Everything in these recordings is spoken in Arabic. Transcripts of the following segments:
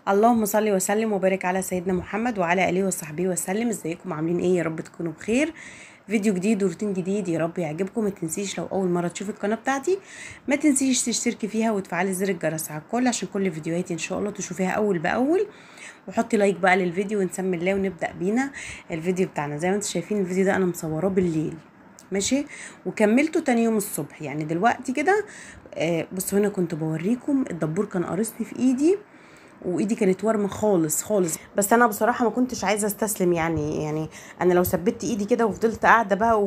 اللهم صل وسلم وبارك على سيدنا محمد وعلى اله وصحبه وسلم. ازيكم عاملين ايه؟ يا رب تكونوا بخير. فيديو جديد وروتين جديد، يا رب يعجبكم. ما تنسيش لو اول مره تشوفي القناه بتاعتي ما تنسيش تشتركي فيها وتفعلي زر الجرس على الكل عشان كل فيديوهاتي ان شاء الله تشوفيها اول باول. وحطي لايك بقى للفيديو ونسمي الله ونبدا بينا الفيديو بتاعنا. زي ما انتم شايفين الفيديو ده انا مصوراه بالليل، ماشي، وكملته تاني يوم الصبح يعني دلوقتي كده. بصوا هنا كنت بوريكم الدبور كان قارصني في ايدي، وايدي كانت وارمه خالص خالص. بس انا بصراحه ما كنتش عايزه استسلم، يعني انا لو ثبت ايدي كده وفضلت قاعده بقى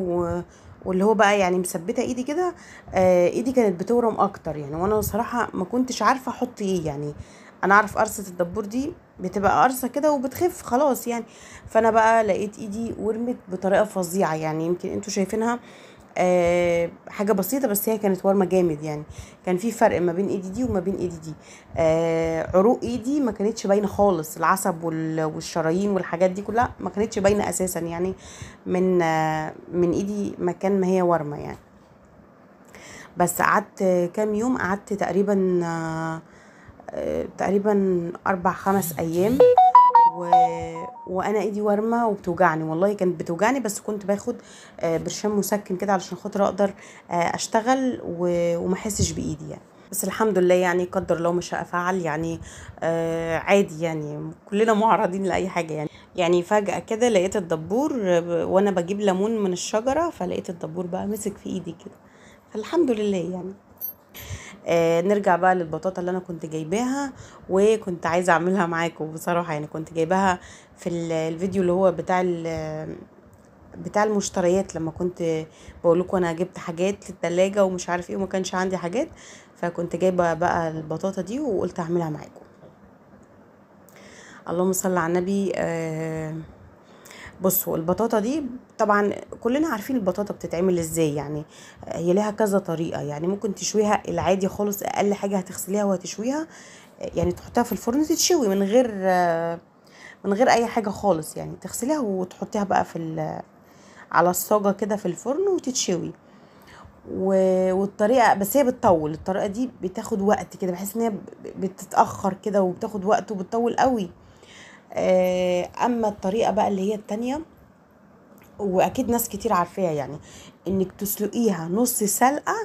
واللي هو بقى يعني مثبته ايدي كده، ايدي كانت بتورم اكتر يعني. وانا بصراحه ما كنتش عارفه احط ايه يعني. انا اعرف قرصه الدبور دي بتبقى قرصه كده وبتخف خلاص يعني. فانا بقى لقيت ايدي ورمت بطريقه فظيعه يعني، يمكن انتوا شايفينها حاجه بسيطه بس هي كانت ورمه جامد يعني. كان في فرق ما بين ايدي دي وما بين ايدي دي. عروق ايدي ما كانتش باينه خالص، العصب والشرايين والحاجات دي كلها ما كانتش باينه اساسا يعني. من ايدي مكان ما هي ورمه يعني. بس قعدت كام يوم، قعدت تقريبا 4 5 ايام و... وانا ايدي ورمه وبتوجعني، والله كانت بتوجعني، بس كنت باخد برشام مسكن كده علشان خاطر اقدر اشتغل وما احسش بايدي يعني. بس الحمد لله يعني، قدر الله ما شاء فعل يعني. عادي يعني، كلنا معرضين لاي حاجه يعني فجاه كده لقيت الدبور وانا بجيب ليمون من الشجره، فلقيت الدبور بقى مسك في ايدي كده، فالحمد لله يعني. نرجع بقى للبطاطا اللي انا كنت جايباها وكنت عايزه اعملها معاكم بصراحه يعني. كنت جايباها في الفيديو اللي هو بتاع المشتريات، لما كنت بقول لكم انا جبت حاجات للتلاجة ومش عارف ايه وما كانش عندي حاجات، فكنت جايبه بقى البطاطا دي وقلت اعملها معاكم. اللهم صل على النبي. بصوا البطاطا دي طبعا كلنا عارفين البطاطا بتتعمل ازاي يعني. هي ليها كذا طريقة يعني. ممكن تشويها العادي خالص، اقل حاجة هتغسليها وهتشويها يعني، تحطها في الفرن تتشوي من غير اي حاجة خالص يعني. تغسليها وتحطيها بقى على الصاجة كده في الفرن وتتشوي. والطريقة بس هي بتطول، الطريقة دي بتاخد وقت كده، بحس ان هي بتتأخر كده وبتاخد وقت وبتطول قوي. اما الطريقة بقى اللي هي التانية، واكيد ناس كتير عارفاها يعني، انك تسلقيها نص سلقه،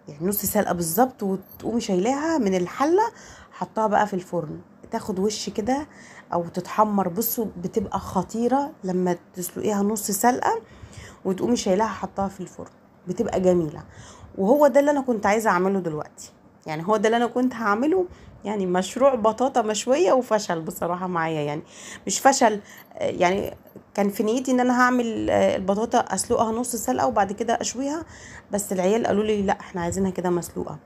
يعني نص سلقه بالظبط، وتقومي شايلاها من الحله حطها بقى في الفرن تاخد وش كده او تتحمر. بصوا بتبقى خطيره لما تسلقيها نص سلقه وتقومي شايلاها حطها في الفرن، بتبقى جميله. وهو ده اللي انا كنت عايزه اعمله دلوقتي يعني. هو ده اللي انا كنت هعمله يعني، مشروع بطاطا مشويه، وفشل بصراحه معايا يعني. مش فشل يعني، كان في نيتي ان انا هعمل البطاطا اسلقها نص سلقه وبعد كده اشويها، بس العيال قالوا لي لا احنا عايزينها كده مسلوقه.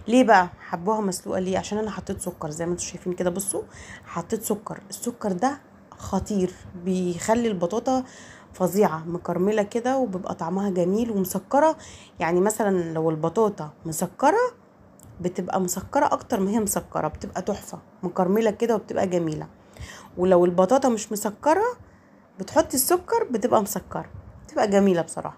ليه بقى حبوها مسلوقه؟ ليه؟ عشان انا حطيت سكر زي ما انتم شايفين كده. بصوا حطيت سكر، السكر ده خطير، بيخلي البطاطا فظيعه مكرمله كده وبيبقى طعمها جميل ومسكره. يعني مثلا لو البطاطا مسكره بتبقى مسكره اكتر ما هي مسكره، بتبقى تحفه مكرمله كده وبتبقى جميله. ولو البطاطا مش مسكره بتحطي السكر بتبقى مسكره، بتبقى جميله بصراحه.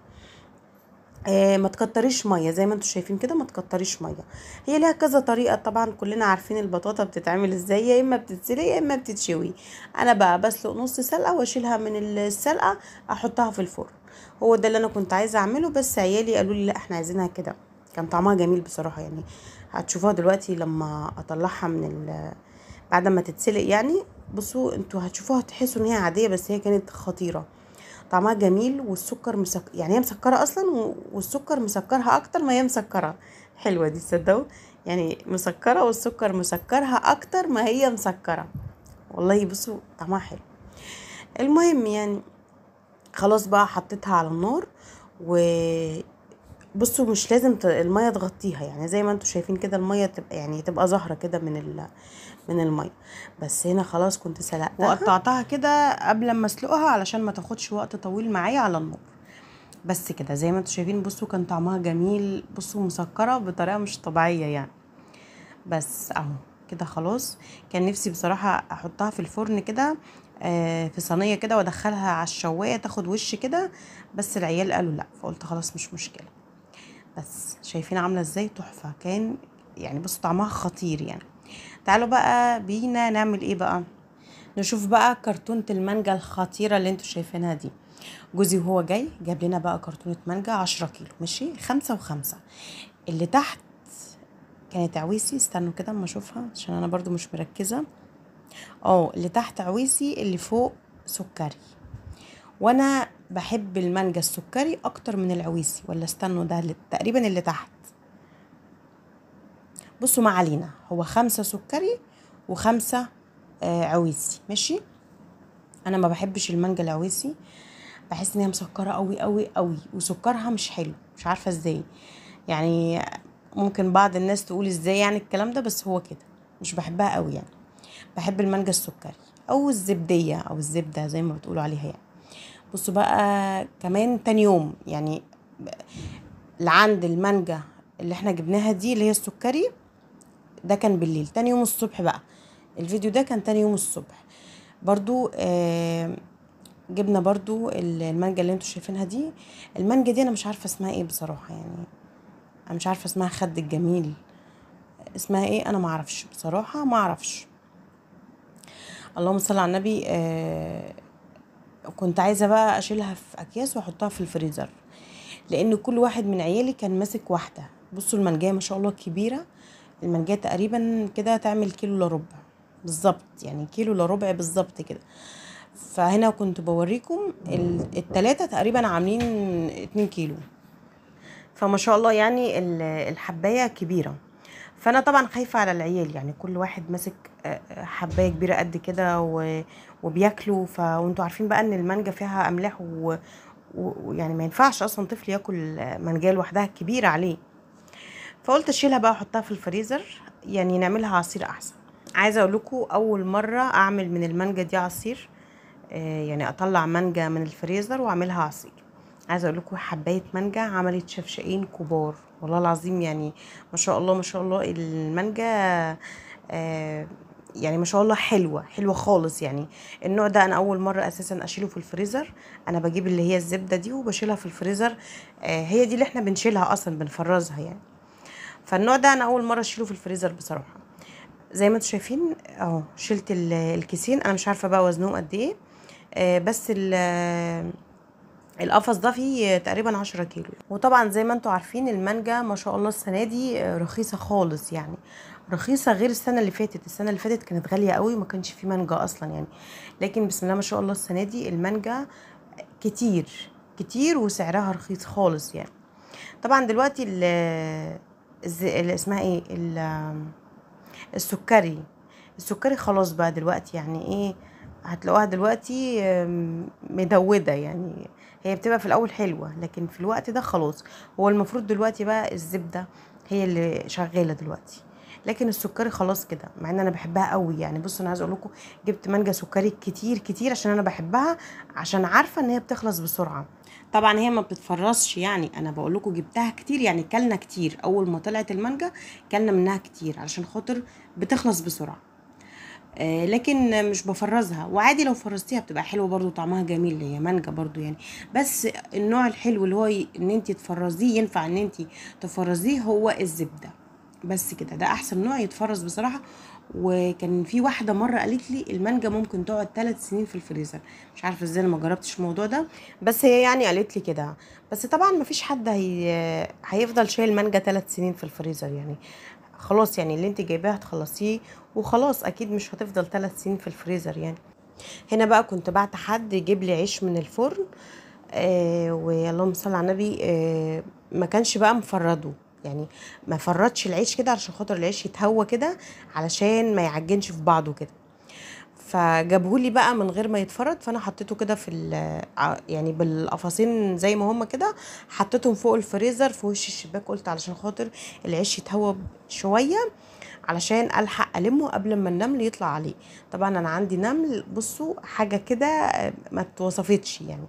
ما تكتريش ميه زي ما انتم شايفين كده، ما تكتريش ميه. هي ليها كذا طريقه طبعا، كلنا عارفين البطاطا بتتعمل ازاي، يا اما بتتسلق يا اما بتتشوي. انا بقى بسلق نص سلقه واشيلها من السلقه احطها في الفرن. هو ده اللي انا كنت عايزه اعمله، بس عيالي قالوا لي لا احنا عايزينها كده. كان طعمها جميل بصراحه يعني. هتشوفوها دلوقتي لما اطلعها بعد ما تتسلق يعني. بصوا انتوا هتشوفوها تحسوا ان هي عاديه، بس هي كانت خطيره، طعمها جميل. والسكر يعني هي مسكره اصلا، والسكر مسكرها اكتر ما هي مسكره. حلوه دي تصدقوا يعني، مسكره والسكر مسكرها اكتر ما هي مسكره. والله بصوا طعمها حلو. المهم يعني خلاص بقى حطيتها على النار. بصوا مش لازم الميه تغطيها يعني، زي ما انتم شايفين كده الميه تبقى يعني تبقى ظاهره كده من الميه. بس هنا خلاص كنت سلقتها وقطعتها كده قبل ما اسلقها علشان ما تاخدش وقت طويل معايا على النار. بس كده زي ما انتم شايفين، بصوا كان طعمها جميل، بصوا مسكره بطريقه مش طبيعيه يعني. بس اهو كده خلاص. كان نفسي بصراحه احطها في الفرن كده في صينيه كده وادخلها على الشوايه تاخد وش كده، بس العيال قالوا لا، فقلت خلاص مش مشكله. بس شايفين عامله ازاي تحفه كان يعني. بصوا طعمها خطير يعني. تعالوا بقى بينا نعمل ايه بقى. نشوف بقى كرتونة المانجا الخطيرة اللي انتوا شايفينها دي. جوزي وهو جاي جاب لنا بقى كرتونة مانجا 10 كيلو، ماشي، 5 و5. اللي تحت كانت عويسي، استنوا كده اما اشوفها عشان انا برضو مش مركزة. اللي تحت عويسي، اللي فوق سكري. وانا بحب المانجا السكري اكتر من العويسي، ولا استنوا ده تقريبا اللي تحت. بصوا ما علينا، هو 5 سكري و5 عويسي، ماشي. انا ما بحبش المانجا العويسي، بحس ان هي مسكره قوي قوي قوي، وسكرها مش حلو، مش عارفه ازاي يعني. ممكن بعض الناس تقول ازاي يعني الكلام ده، بس هو كده، مش بحبها قوي يعني. بحب المانجا السكري او الزبديه او الزبده زي ما بتقولوا عليها يعني. بصوا بقى كمان تاني يوم يعني، لعند المانجا اللي احنا جبناها دي اللي هي السكري، ده كان بالليل. تاني يوم الصبح بقى، الفيديو ده كان تاني يوم الصبح برضو. جبنا برضو المانجا اللي انتوا شايفينها دي. المانجا دي انا مش عارفه اسمها ايه بصراحه يعني. انا مش عارفه اسمها خد الجميل، اسمها ايه انا ما اعرفش بصراحه، ما اعرفش. اللهم صل على النبي. كنت عايزه بقى اشيلها في اكياس واحطها في الفريزر، لان كل واحد من عيالي كان ماسك واحده. بصوا المانجا ما شاء الله كبيره، المانجا تقريبا كده تعمل كيلو الا ربع بالظبط، يعني كيلو الا ربع بالظبط كده. فهنا كنت بوريكم التلاتة تقريبا عاملين 2 كيلو. فما شاء الله يعني الحباية كبيرة. فانا طبعا خايفة على العيال، يعني كل واحد ماسك حباية كبيرة قد كده وبياكلوا. وانتوا عارفين بقى ان المانجا فيها املاح ويعني ما ينفعش اصلا طفل ياكل مانجا لوحدها، كبيرة عليه. فقلت اشيلها بقى احطها في الفريزر، يعني نعملها عصير احسن. عايزه اقول لكم اول مره اعمل من المانجا دي عصير، يعني اطلع مانجا من الفريزر واعملها عصير. عايزه اقول لكم حبايه مانجا عملت شفشقين كبار والله العظيم، يعني ما شاء الله ما شاء الله المانجا. يعني ما شاء الله حلوه حلوه خالص يعني. النوع ده انا اول مره اساسا اشيله في الفريزر. انا بجيب اللي هي الزبده دي وبشيلها في الفريزر، هي دي اللي احنا بنشيلها اصلا بنفرزها يعني. فالنوع ده انا اول مره اشيله في الفريزر بصراحه. زي ما انتم شايفين اهو، شلت الكيسين. انا مش عارفه بقى وزنهم قد ايه، بس القفص ده فيه تقريبا 10 كيلو. وطبعا زي ما انتم عارفين المانجا ما شاء الله السنه دي رخيصه خالص يعني، رخيصه غير السنه اللي فاتت. السنه اللي فاتت كانت غاليه قوي، ما كانش فيه مانجا اصلا يعني. لكن بسم الله ما شاء الله السنه دي المانجا كتير كتير وسعرها رخيص خالص يعني. طبعا دلوقتي اللي اسمها ايه السكري. السكري خلاص بقى دلوقتي يعني ايه، هتلاقوها دلوقتي مدودة يعني. هي بتبقى في الاول حلوة، لكن في الوقت ده خلاص. هو المفروض دلوقتي بقى الزبدة هي اللي شغالة دلوقتي، لكن السكري خلاص كده. مع ان انا بحبها قوي يعني. بصوا انا عايزه اقول لكم، جبت مانجا سكري كتير كتير عشان انا بحبها، عشان عارفه ان هي بتخلص بسرعه. طبعا هي ما بتتفرزش يعني، انا بقول لكم جبتها كتير يعني، كلنا كتير اول ما طلعت المانجا، كلنا منها كتير علشان خاطر بتخلص بسرعه. لكن مش بفرزها، وعادي لو فرزتيها بتبقى حلوه برضو، طعمها جميل، هي مانجا برضو يعني. بس النوع الحلو اللي هو ان انت تفرزيه، ينفع ان انت تفرزيه، هو الزبده بس كده. ده احسن نوع يتفرز بصراحه. وكان في واحده مره قالت لي المانجا ممكن تقعد 3 سنين في الفريزر. مش عارفه ازاي، انا ما جربتش الموضوع ده، بس هي يعني قالت لي كده. بس طبعا ما فيش حد هيفضل شايل مانجا 3 سنين في الفريزر يعني. خلاص يعني اللي انت جايباه هتخلصيه وخلاص، اكيد مش هتفضل 3 سنين في الفريزر يعني. هنا بقى كنت بعت حد يجيب لي عيش من الفرن، واللهم صل على النبي. ما كانش بقى مفرده يعني، ما فردش العيش كده علشان خاطر العيش يتهوى كده، علشان ما يعجنش في بعضه كده. فجابهولي بقى من غير ما يتفرد، فانا حطيته كده في يعني بالقفصين زي ما هما كده، حطيتهم فوق الفريزر في وش الشباك. قلت علشان خاطر العيش يتهوى شويه، علشان الحق المه قبل ما النمل يطلع عليه. طبعا انا عندي نمل، بصوا حاجه كده ما توصفتش يعني.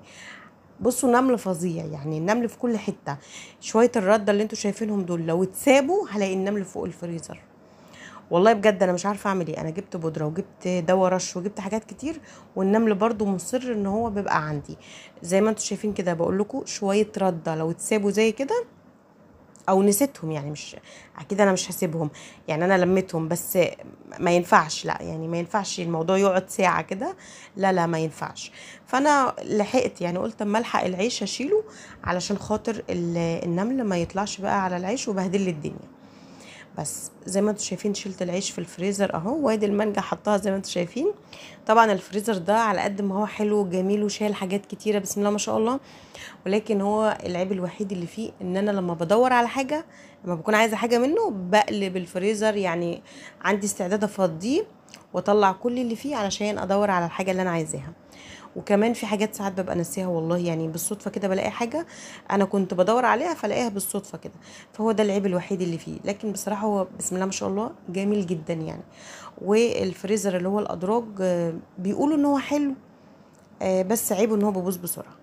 بصوا نمل فظيع يعني، النمل في كل حته. شويه الرده اللي انتوا شايفينهم دول لو اتسابوا هلاقي النمل فوق الفريزر. والله بجد انا مش عارفه اعمل ايه. انا جبت بودره وجبت دواء رش وجبت حاجات كتير، والنمل برضو مصر ان هو بيبقى عندي. زي ما انتوا شايفين كده، بقول لكم شويه رده لو اتسابوا زي كده او نسيتهم، يعني مش اكيد انا مش هسيبهم، يعني انا لميتهم بس ما ينفعش، لا يعني ما ينفعش الموضوع يقعد ساعة كده، لا لا ما ينفعش. فانا لحقت يعني قلت اما الحق العيش اشيله علشان خاطر النمل ما يطلعش بقى على العيش وبهدل لي الدنيا. بس زي ما انتم شايفين شلت العيش في الفريزر اهو، وادي المانجا حطها زي ما انتم شايفين. طبعا الفريزر ده على قد ما هو حلو وجميل وشايل حاجات كتيره بسم الله ما شاء الله، ولكن هو العيب الوحيد اللي فيه ان انا لما بدور على حاجه، لما بكون عايزه حاجه منه بقلب الفريزر، يعني عندي استعداد افضيه واطلع كل اللي فيه علشان ادور على الحاجه اللي انا عايزاها. وكمان في حاجات ساعات ببقى ناسيها والله، يعني بالصدفه كده بلاقي حاجه انا كنت بدور عليها فلاقيها بالصدفه كده. فهو ده العيب الوحيد اللي فيه، لكن بصراحه هو بسم الله ما شاء الله جميل جدا يعني. والفريزر اللي هو الادراج بيقولوا ان هو حلو، بس عيبه ان هو بيبوظ بسرعه.